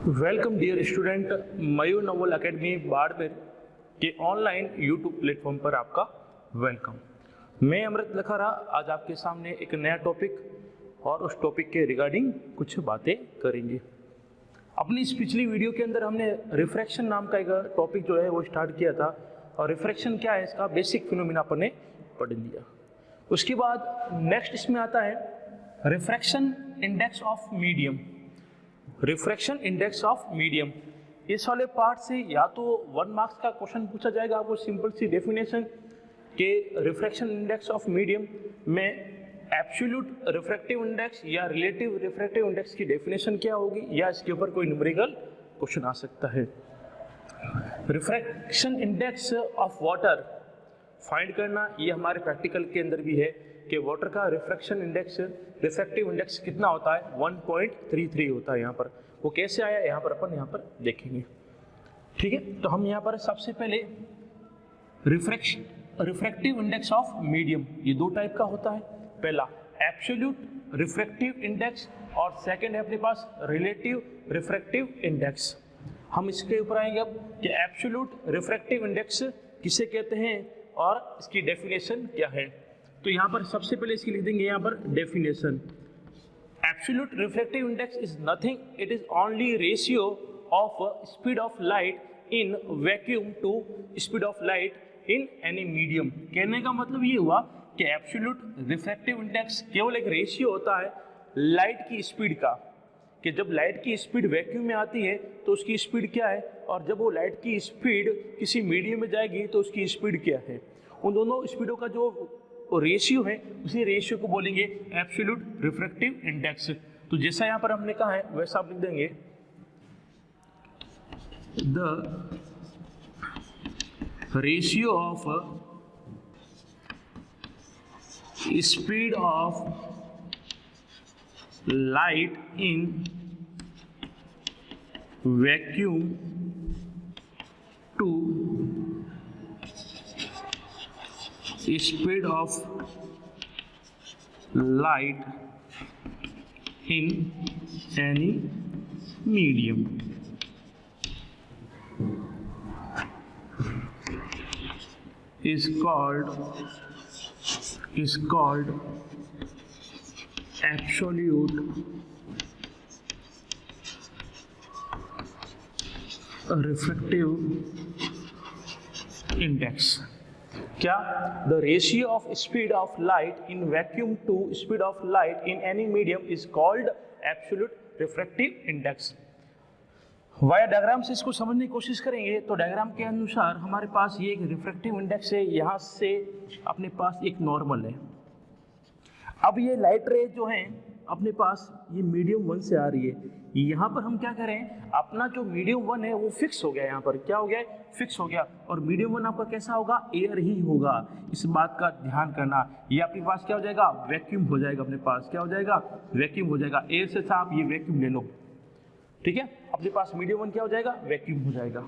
Welcome dear student, मयूर Naval academy Barmer के online YouTube platform पर आपका वेलकम। मैं अमृत लखारा आज आपके सामने एक नया टॉपिक और उस टॉपिक के रिगार्डिंग कुछ बातें करेंगे। अपनी इस पिछली वीडियो के अंदर हमने रिफ्रैक्शन नाम का एक टॉपिक जो है वो स्टार्ट किया था और रिफ्रैक्शन क्या है इसका बेसिक फिनोमिना अपन ने पढ़ लिया। उसके बाद नेक्स्ट इसमें आता है refraction index of medium. Refraction index of medium, इस वाले पार्ट से या तो 1 मार्क्स का क्वेश्चन पूछा जाएगा आपको सिंपल सी डेफिनेशन के रिफ्रैक्शन इंडेक्स ऑफ मीडियम में एब्सोल्यूट रिफ्रैक्टिव इंडेक्स या रिलेटिव रिफ्रैक्टिव इंडेक्स की डेफिनेशन क्या होगी, या इसके ऊपर कोई न्यूमेरिकल क्वेश्चन आ सकता है। Refraction index of water find करना, ये हमारे प्रैक्टिकल के अंदर भी है कि वाटर का रिफ्रैक्शन इंडेक्स रिफ्रैक्टिव इंडेक्स कितना होता है, 1.33 होता है। यहाँ पर वो कैसे आया यहाँ पर अपन यहाँ पर देखेंगे। ठीक है, तो हम यहाँ पर सबसे पहले रिफ्रैक्टिव इंडेक्स ऑफ मीडियम, ये 2 टाइप का होता है। पहला एब्सोल्यूट रिफ्रैक्टिव इंडेक्स और सेकंड है अपने पास रिलेटिव रिफ्रैक्टिव इंडेक्स। हम इसके ऊपर आएंगे अब कि एब्सोल्यूट रिफ्रैक्टिव इंडेक्स किसे कहते हैं और इसकी डेफिनेशन क्या है। तो यहाँ पर सबसे पहले इसकी लिख देंगे यहाँ पर definition. Absolute refractive index is nothing, it is only ratio of speed of light in vacuum to speed of light in any medium. कहने का मतलब ये हुआ कि एब्सोल्यूट रिफ्रैक्टिव इंडेक्स केवल एक रेशियो होता है लाइट की स्पीड का, कि जब लाइट की स्पीड वैक्यूम में आती है तो उसकी स्पीड क्या है, और जब वो लाइट की स्पीड किसी मीडियम में जाएगी तो उसकी स्पीड क्या है। उन दोनों स्पीडों का जो रेशियो है उसी रेशियो को बोलेंगे एब्सोल्यूट रिफ्रैक्टिव इंडेक्स। तो जैसा यहाँ पर हमने कहा है वैसा आप लिख देंगे the ratio of speed of light in vacuum to speed of light in any medium is called absolute refractive index। क्या? The ratio of speed of light in vacuum to speed of light in any medium is called absolute refractive index. Via diagram से इसको समझने की कोशिश करेंगे तो diagram के अनुसार हमारे पास ये एक रिफ्रैक्टिव इंडेक्स है, यहाँ से अपने पास एक नॉर्मल है। अब ये लाइट रे जो है अपने पास ये मीडियम 1 से आ रही है। यहाँ पर हम क्या करें, अपना जो मीडियम 1 है वो फिक्स हो गया, यहाँ पर क्या हो गया, फिक्स हो गया। और मीडियम 1 आपका कैसा होगा, एयर ही होगा, इस बात का ध्यान करना। ये आपके पास क्या हो जाएगा, वैक्यूम हो जाएगा, अपने पास क्या हो जाएगा, वैक्यूम हो जाएगा। एयर से था आप ये वैक्यूम ले लो, ठीक है, अपने पास मीडियम 1 क्या हो जाएगा, वैक्यूम हो जाएगा,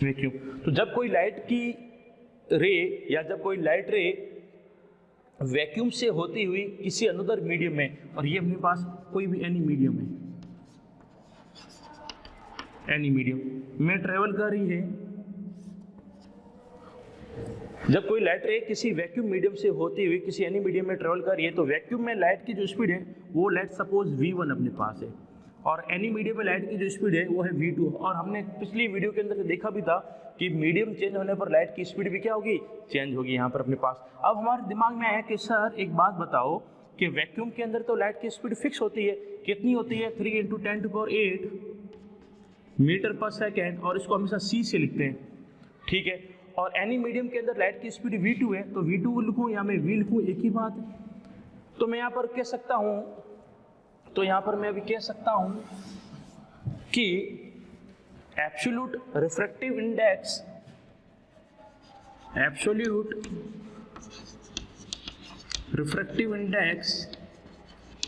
वैक्यूम। तो जब कोई लाइट की रे या जब कोई लाइट रे वैक्यूम से होती हुई किसी अनदर मीडियम में, और ये अपने पास कोई भी एनी मीडियम है, एनी मीडियम में ट्रेवल कर रही है। जब कोई लाइट रे किसी वैक्यूम मीडियम से होती हुई किसी एनी मीडियम में ट्रेवल कर रही है तो वैक्यूम में लाइट की जो स्पीड है वो लाइट सपोज v1 अपने पास है, और एनी मीडियम में लाइट की जो स्पीड है वो है v2। और हमने पिछली वीडियो के अंदर देखा भी था कि मीडियम चेंज होने पर लाइट की स्पीड भी क्या होगी, चेंज होगी यहाँ पर अपने पास। अब हमारे दिमाग में आया कि सर एक बात बताओ कि वैक्यूम के अंदर तो लाइट की स्पीड फिक्स होती है, कितनी होती है, 3 × 10⁸ मीटर पर सेकेंड, और इसको हमेशा c से लिखते हैं, ठीक है। और एनी मीडियम के अंदर लाइट की स्पीड v2 है, तो v2 लिखूँ या मैं v लिखूँ, एक ही बात है। तो मैं यहाँ पर कह सकता हूँ, तो यहाँ पर मैं अभी कह सकता हूँ कि absolute refractive index, absolute refractive index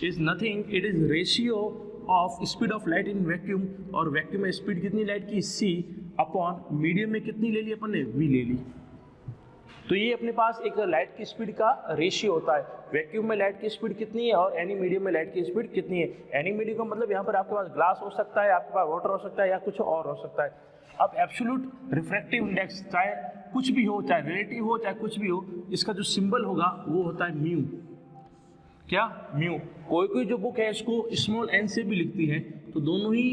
is nothing, it is ratio of speed of light in vacuum, और वैक्यूम में स्पीड कितनी लाइट की, c अपॉन मीडियम में कितनी ले ली अपन ने, v ले ली, तो ये अपने पास एक लाइट की स्पीड का रेशियो होता है, वैक्यूम में लाइट की स्पीड कितनी है और एनी मीडियम में लाइट की स्पीड कितनी है। एनी मीडियम का मतलब यहाँ पर आपके पास ग्लास हो सकता है, आपके पास वाटर हो सकता है या कुछ और हो सकता है। अब एब्सोल्यूट रिफ्रैक्टिव इंडेक्स चाहे कुछ भी हो, चाहे रिलेटिव हो, चाहे कुछ भी हो, इसका जो सिंबल होगा वो होता है म्यू। क्या? म्यू। कोई कोई जो बुक है इसको स्मॉल एन से भी लिखती है, तो दोनों ही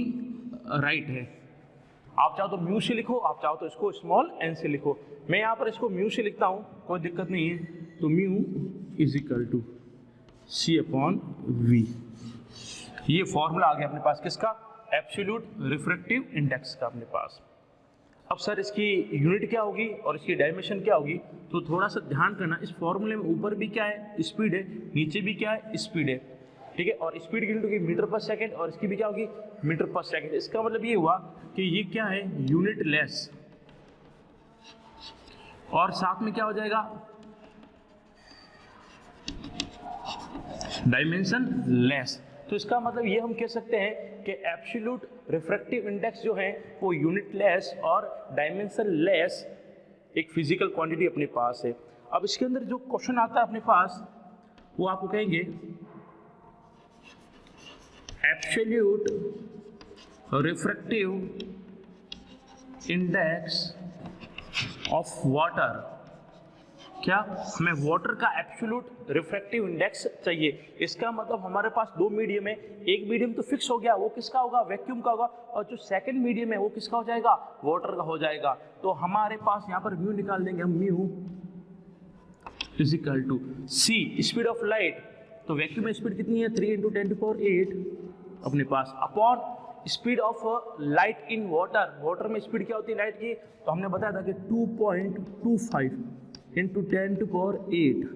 राइट है। आप चाहो तो म्यू से लिखो, आप चाहो तो इसको स्मॉल एन से लिखो। मैं यहाँ पर इसको म्यू से लिखता हूँ, कोई दिक्कत नहीं है। तो mu is equal to C upon V. ये फॉर्मूला आ गया अपने पास किसका? एब्सोल्यूट रिफ्रैक्टिव इंडेक्स का अपने पास। अब सर इसकी यूनिट क्या होगी और इसकी डायमेंशन क्या होगी? तो थोड़ा सा ध्यान करना, इस फॉर्मूले में ऊपर भी क्या है? स्पीड है, नीचे भी क्या है? स्पीड है, ठीक है। और स्पीड की यूनिट होगी मीटर पर सेकेंड और इसकी भी क्या होगी? मीटर पर सेकेंड। इसका मतलब ये हुआ कि ये क्या है? यूनिट लेस, और साथ में क्या हो जाएगा? Dimension less. तो इसका मतलब ये हम कह सकते हैं कि एब्सोल्यूट रिफ्रैक्टिव इंडेक्स जो है वो यूनिट लेस और डायमेंशन लेस एक फिजिकल क्वांटिटी अपने पास है। अब इसके अंदर जो क्वेश्चन आता है अपने पास वो आपको कहेंगे absolute refractive index of water. क्या? हमें वाटर का एब्सोल्यूट रिफ्रैक्टिव इंडेक्स चाहिए। इसका मतलब हमारे पास दो मीडियम है, एक मीडियम तो फिक्स हो गया, वो किसका होगा? वैक्यूम का होगा, और जो सेकंड मीडियम है वो किसका हो जाएगा? वाटर का हो जाएगा। तो हमारे पास यहाँ पर म्यू निकाल देंगे हम, mu is equal to c speed of light. तो वैक्यूम में स्पीड कितनी है? 3 × 10⁸ अपने पास, upon speed of light in water. Water में स्पीड क्या होती है लाइट की? तो हमने बताया था कि 2.25 × 10⁸।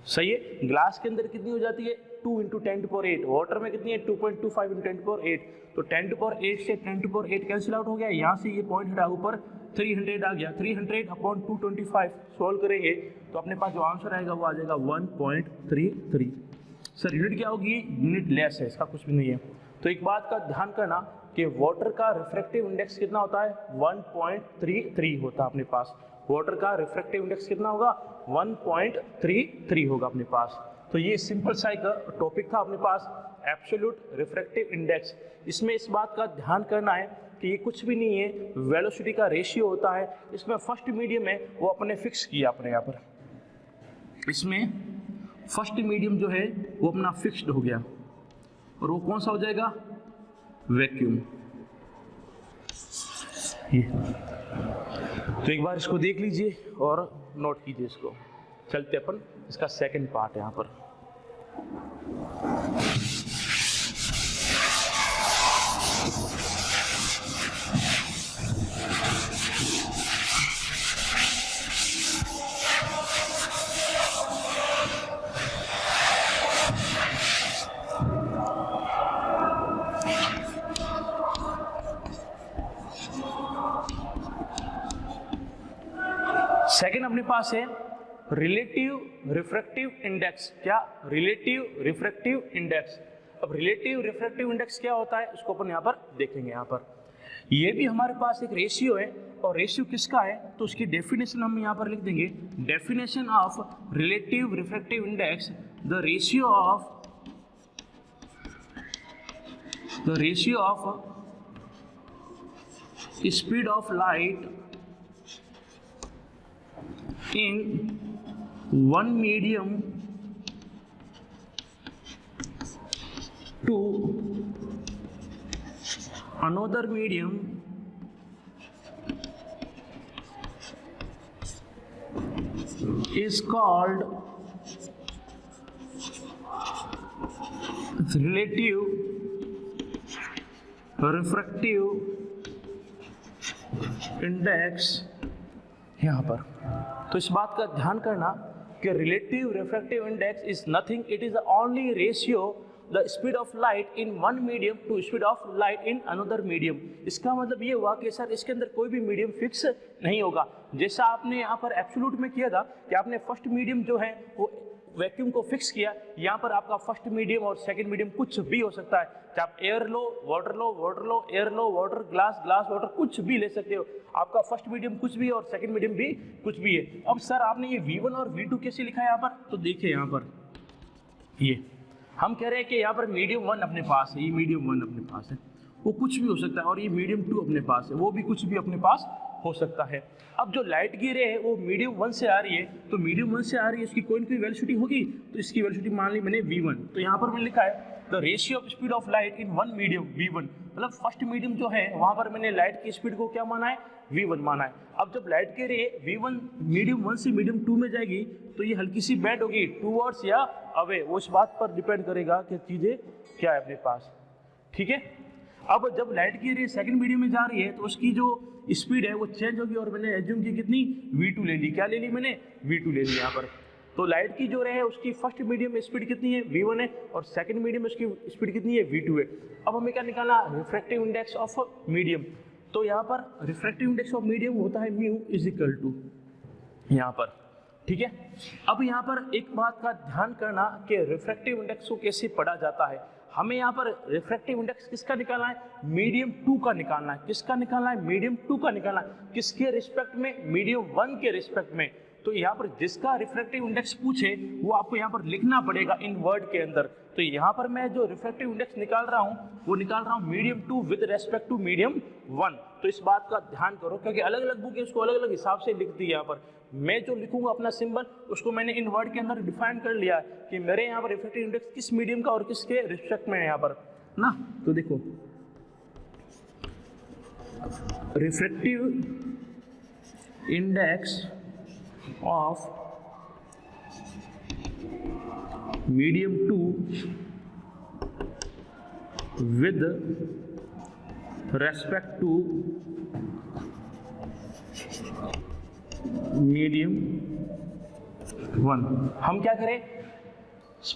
सही है। ग्लास के अंदर कितनी हो जाती है? 2 × 10⁸। वाटर में कितनी है? 2.25 × 10⁸। तो 10⁸ से 10⁸ कैंसिल आउट हो गया, यहाँ से ये पॉइंट हटा ऊपर 300 आ गया। 300/225 सॉल्व करेंगे तो अपने पास जो आंसर आएगा वो आ जाएगा 1.33। सर यूनिट क्या होगी? यूनिट लेस है, इसका कुछ भी नहीं है। तो एक बात का ध्यान करना कि वाटर का रिफ्रैक्टिव इंडेक्स कितना होता है? 1.33 होता है अपने पास। वाटर का रिफ्रैक्टिव इंडेक्स कितना होगा? 1.33 होगा अपने पास। तो ये सिंपल सा एक टॉपिक था अपने पास, एब्सोल्यूट रिफ्रैक्टिव इंडेक्स। इसमें इस बात का ध्यान करना है कि ये कुछ भी नहीं है, वेलोसिटी का रेशियो होता है। इसमें फर्स्ट मीडियम है वो अपने फिक्स किया अपने यहाँ पर, इसमें फर्स्ट मीडियम जो है वो अपना फिक्स्ड हो गया, और वो कौन सा हो जाएगा? वैक्यूम। ये तो एक बार इसको देख लीजिए और नोट कीजिए इसको। चलते अपन इसका सेकंड पार्ट यहाँ पर। सेकंड अपने पास है रिलेटिव रिफ्रैक्टिव इंडेक्स। क्या? Relative refractive index. अब रिलेटिव रिफ्रैक्टिव इंडेक्स क्या होता है उसको अपन यहाँ पर देखेंगे। यहाँ पर ये भी हमारे पास एक रेशियो है, और रेशियो किसका है? तो उसकी डेफिनेशन हम यहाँ पर लिख देंगे। Definition of relative refractive index, the ratio of speed of light in one medium to another medium is called relative refractive index। यहाँ पर तो इस बात का ध्यान करना कि relative refractive index is nothing, it is the only ratio the speed of light in one medium to speed of light in another medium. इसका मतलब ये हुआ कि सर इसके अंदर कोई भी मीडियम फिक्स नहीं होगा। जैसा आपने यहाँ पर एब्सोल्यूट में किया था कि आपने फर्स्ट मीडियम जो है वो वैक्यूम को फिक्स किया, यहाँ पर आपका फर्स्ट मीडियम और सेकंड मीडियम कुछ भी हो सकता है, चाहे आप एयर लो, वाटर लो, वाटर लो, एयर लो, वाटर, ग्लास, ग्लास, वाटर, कुछ भी ले सकते हो। आपका फर्स्ट मीडियम कुछ भी है और सेकंड मीडियम भी कुछ भी है। अब सर आपने ये V1 और V2 कैसे लिखा है यहाँ पर, तो देखिए यहाँ पर ये हम कह रहे हैं कि यहाँ पर मीडियम 1 अपने पास है, ये मीडियम 1 अपने पास है, वो कुछ भी हो सकता है, और ये मीडियम 2 अपने पास है, वो भी कुछ भी अपने पास हो सकता है। अब जो लाइट की रे है वो मीडियम 1 से आ रही है, तो मीडियम 1 से आ रही है, इसकी कोई ना कोई वेलोसिटी होगी, तो इसकी वेलोसिटी मान ली मैंने V1। तो यहाँ पर मैंने लिखा है the ratio of speed of light in one medium V1, मतलब फर्स्ट मीडियम जो है वहाँ पर मैंने लाइट की स्पीड को क्या माना है, V1 माना है। अब जब लाइट की रे V1 मीडियम 1 से मीडियम 2 में जाएगी तो ये हल्की सी बेंड होगी टूवर्ड्स या अवे, वो इस बात पर डिपेंड करेगा कि चीज़ें क्या है अपने पास, ठीक है। अब जब लाइट की रे सेकंड मीडियम में जा रही है तो उसकी जो स्पीड है वो चेंज होगी, और मैंने एज्यूम की कितनी, V2 ले ली, क्या ले ली मैंने, V2 ले ली यहाँ पर। तो लाइट की जो रे है उसकी फर्स्ट मीडियम में स्पीड कितनी है, V1 है, और सेकंड मीडियम में उसकी स्पीड कितनी है, V2 है। अब हमें क्या निकालना, रिफ्रैक्टिव इंडेक्स ऑफ मीडियम। तो यहाँ पर रिफ्रैक्टिव इंडेक्स ऑफ मीडियम होता है म्यू इज इक्वल टू यहाँ पर, ठीक है। अब यहाँ पर एक बात का ध्यान करना कि रिफ्रैक्टिव इंडेक्स को कैसे पढ़ा जाता है। हमें यहाँ पर रिफ्रैक्टिव इंडेक्स किसका निकालना है, मीडियम 2 का निकालना है। किसका निकालना है, मीडियम 2 का निकालना है। किसके रिस्पेक्ट में, मीडियम 1 के रिस्पेक्ट में। तो यहाँ पर जिसका रिफ्रैक्टिव इंडेक्स पूछे वो आपको यहाँ पर लिखना पड़ेगा इन वर्ड के अंदर। तो यहाँ पर मैं जो रिफ्रैक्टिव इंडेक्स निकाल रहा हूँ वो निकाल रहा हूँ medium 2 with respect to medium 1। तो इस बात का ध्यान करो क्योंकि अलग अलग बुक है उसको अलग अलग हिसाब से लिखती है। यहाँ पर मैं जो लिखूंगा अपना सिंबल उसको मैंने इन वर्ड के अंदर डिफाइन कर लिया है कि मेरे यहाँ पर रिफ्रैक्टिव इंडेक्स किस मीडियम का और किसके रिस्पेक्ट में है यहाँ पर ना। तो देखो refractive index of medium 2 with respect to medium 1। हम क्या करें,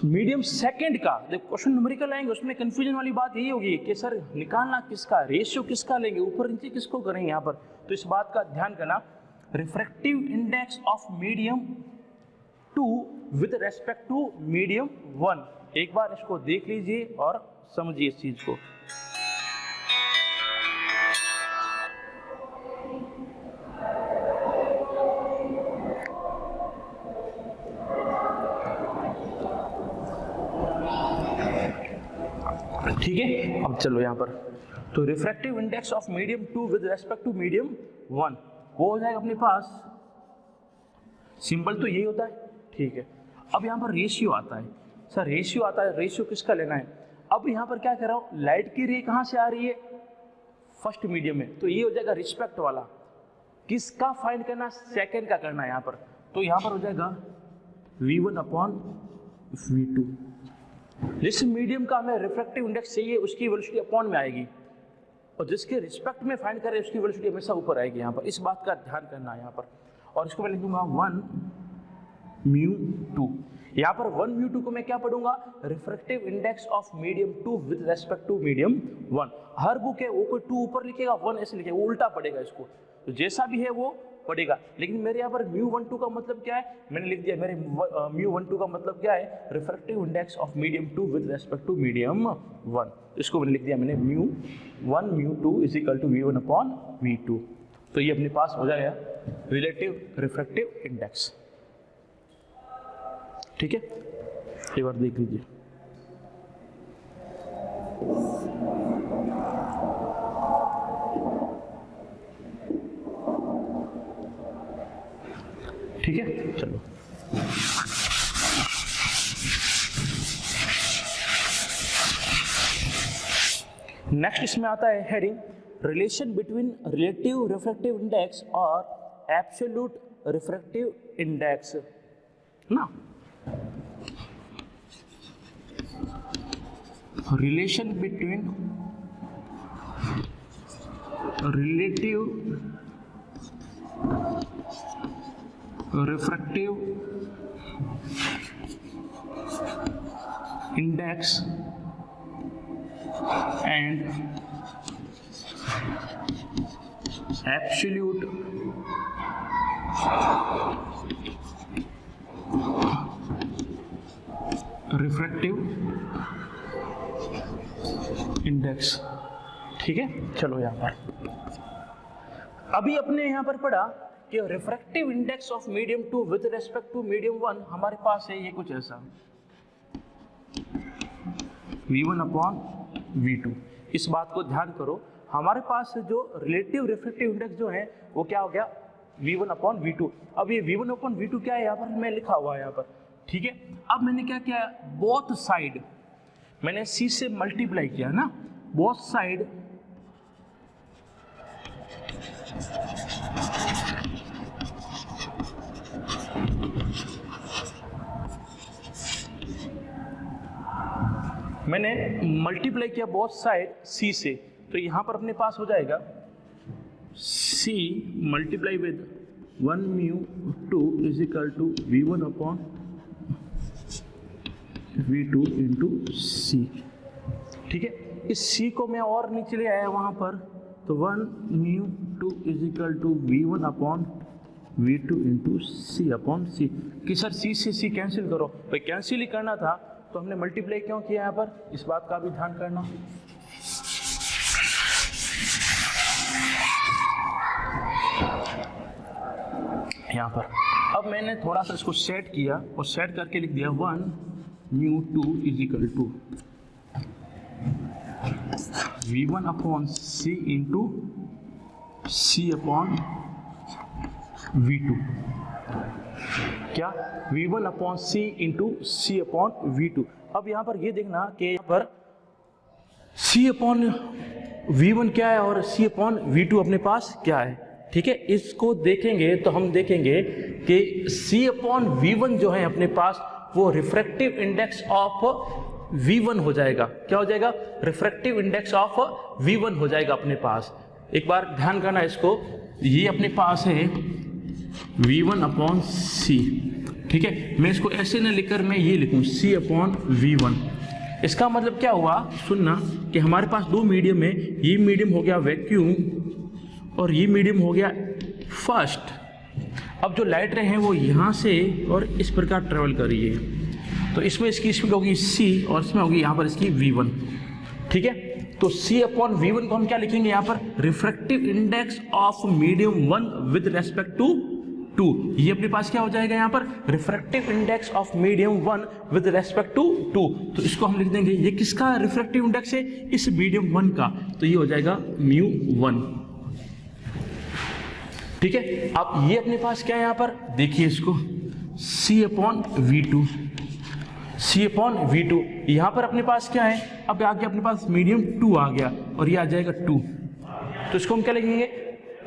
मीडियम सेकंड का, देखो क्वेश्चन न्यूमेरिकल आएंगे उसमें कंफ्यूजन वाली बात यही होगी कि सर निकालना किसका, रेशियो किसका लेंगे, ऊपर नीचे किसको करेंगे यहाँ पर। तो इस बात का ध्यान करना, refractive index of medium 2 with respect to medium 1। एक बार इसको देख लीजिए और समझिए इस चीज को। ठीक है, अब चलो यहाँ पर तो refractive index of medium 2 with respect to medium 1 वो हो जाएगा अपने पास, सिंबल तो यही होता है, ठीक है। अब यहाँ पर रेशियो आता है, सर रेशियो आता है, रेशियो किसका लेना है। अब यहाँ पर क्या कर रहा हूँ, लाइट की रे कहाँ से आ रही है, फर्स्ट मीडियम में, तो ये हो जाएगा रिस्पेक्ट वाला। किसका फाइंड करना, सेकंड का करना है यहाँ पर। तो यहाँ पर हो जाएगा V1 अपॉन V2। जिस मीडियम का हमें रिफ्रैक्टिव इंडेक्स चाहिए उसकी वेलोसिटी अपॉन में आएगी, और जिसके रिस्पेक्ट में फाइंड करें उसकी वेलोसिटी हमेशा ऊपर आएगी यहाँ पर। इस बात का ध्यान करना है यहाँ पर। और इसको मैं लिख दूंगा 1 μ2। यहाँ पर 1 μ2 को मैं क्या पढ़ूंगा, refractive index of medium 2 with respect to medium 1। हर बुक है वो कोई 2 ऊपर लिखेगा 1 ऐसे लिखेगा, वो उल्टा पड़ेगा इसको, तो जैसा भी है वो पड़ेगा। लेकिन मेरे यहाँ पर μ12 का मतलब क्या है, मैंने लिख दिया, मेरे μ12 का मतलब क्या है, refractive index of medium 2 with respect to medium 1। इसको मैंने लिख दिया मैंने μ1 μ2 is equal to V1 upon V2। तो ये अपने पास हो जाएगा रिलेटिव रिफ्रैक्टिव इंडेक्स, ठीक है। एक बार देख लीजिए, ठीक है। चलो नेक्स्ट इसमें आता है heading relation between relative refractive index और एब्सोल्यूट रिफ्रैक्टिव इंडेक्स ना। Relation between relative refractive index and absolute refractive index. ठीक है, चलो यहां पर अभी अपने यहां पर पढ़ा कि refractive index of medium 2 with respect to medium 1 हमारे पास है ये कुछ ऐसा V1 अपॉन V2। इस बात को ध्यान करो, हमारे पास जो रिलेटिव रिफ्रैक्टिव इंडेक्स जो है वो क्या हो गया V1 अपॉन V2। अब ये V1 अपॉन V2 क्या है यहाँ पर मैं लिखा हुआ है यहाँ पर। ठीक है, अब मैंने क्या किया, बोथ साइड मैंने C से मल्टीप्लाई किया ना, बोथ साइड मैंने मल्टीप्लाई किया बोथ साइड C से, तो यहां पर अपने पास हो जाएगा C multiply with 1 mu 2 is equal to V1 upon V2 into C। ठीक है, इस C को मैं और नीचे ले आया वहां पर, तो 1 mu 2 is equal to V1 upon V2 into C upon C। कि सर C से C कैंसिल करो, भाई कैंसिल ही करना था तो हमने मल्टीप्लाई क्यों किया यहाँ पर, इस बात का भी ध्यान करना। यहाँ पर अब मैंने थोड़ा सा इसको सेट किया और सेट करके लिख दिया 1 mu 2 is equal to V1 upon C into C upon V2। क्या V1 upon C into C upon V2। अब यहाँ पर ये देखना कि यहाँ पर C अपॉन V1 क्या है और C अपॉन V2 अपने पास क्या है। ठीक है, इसको देखेंगे तो हम देखेंगे कि C अपॉन V1 जो है अपने पास वो रिफ्रैक्टिव इंडेक्स ऑफ V1 हो जाएगा। क्या हो जाएगा, रिफ्रैक्टिव इंडेक्स ऑफ V1 हो जाएगा अपने पास। एक बार ध्यान करना इसको, ये अपने पास है V1 अपॉन C। ठीक है, मैं इसको ऐसे न लिखकर मैं ये लिखूं C अपॉन V1। इसका मतलब क्या हुआ, सुनना कि हमारे पास दो मीडियम है, ये मीडियम हो गया वैक्यूम और ये मीडियम हो गया फर्स्ट। अब जो लाइट रे हैं वो यहाँ से और इस प्रकार ट्रेवल कर रही है, तो इसमें इसकी स्पीड होगी C और इसमें होगी यहाँ पर इसकी V1। ठीक है, तो C अपॉन V1 को हम क्या लिखेंगे यहाँ पर, refractive index of medium 1 with respect to 2। ये अपने पास क्या हो जाएगा यहाँ पर, refractive index of medium 1 with respect to 2। तो इसको हम लिख देंगे, ये किसका रिफ्रैक्टिव इंडेक्स है, इस मीडियम 1 का, तो ये हो जाएगा म्यू 1। ठीक है, अब ये अपने पास क्या है यहाँ पर, देखिए इसको C upon V2, C upon V2। यहाँ पर अपने पास क्या है, अब आगे अपने पास मीडियम 2 आ गया और ये आ जाएगा 2। तो इसको हम क्या लिखेंगे,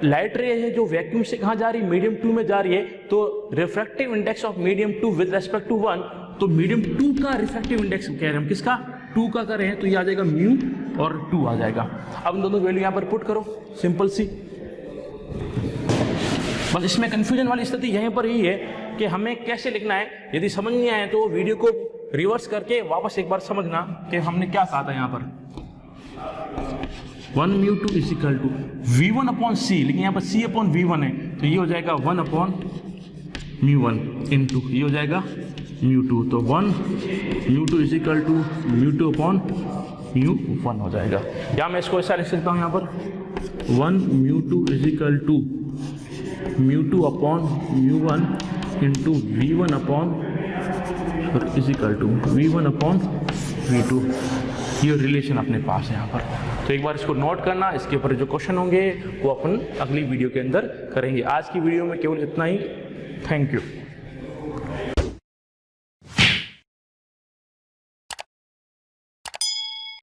लाइट रे है जो वैक्यूम से कहाँ जा रही है, मीडियम 2 में जा रही है, तो refractive index of medium 2 with respect to 1, तो मीडियम 2 का रिफ्रैक्टिव इंडेक्स कह रहे हैं हम, किसका, 2 का कर रहे हैं, तो ये आ जाएगा म्यू और 2 आ जाएगा। अब इन दोनों वैल्यू यहाँ पर पुट करो, सिंपल सी। बस इसमें कंफ्यूजन वाली स्थिति यहीं पर ही है कि हमें कैसे लिखना है। यदि समझ नहीं आए तो वीडियो को रिवर्स करके वापस एक बार समझना कि हमने क्या कहा था यहाँ पर। 1 mu 2 is equal to V1 upon C, लेकिन यहाँ पर C अपॉन V1 है, तो ये हो जाएगा 1 अपॉन म्यू 1 इंटू ये हो जाएगा म्यू 2, तो 1 mu 2 is equal to mu 2 upon mu 1 हो जाएगा। या मैं इसको ऐसा लिख सकता हूँ यहाँ पर 1 mu 2 is equal to mu 2 upon mu 1 इंटू V1 upon is equal to V1 upon V2। ये रिलेशन अपने पास है यहाँ पर, तो एक बार इसको नोट करना। इसके ऊपर जो क्वेश्चन होंगे वो अपन अगली वीडियो के अंदर करेंगे। आज की वीडियो में केवल इतना ही। Thank you.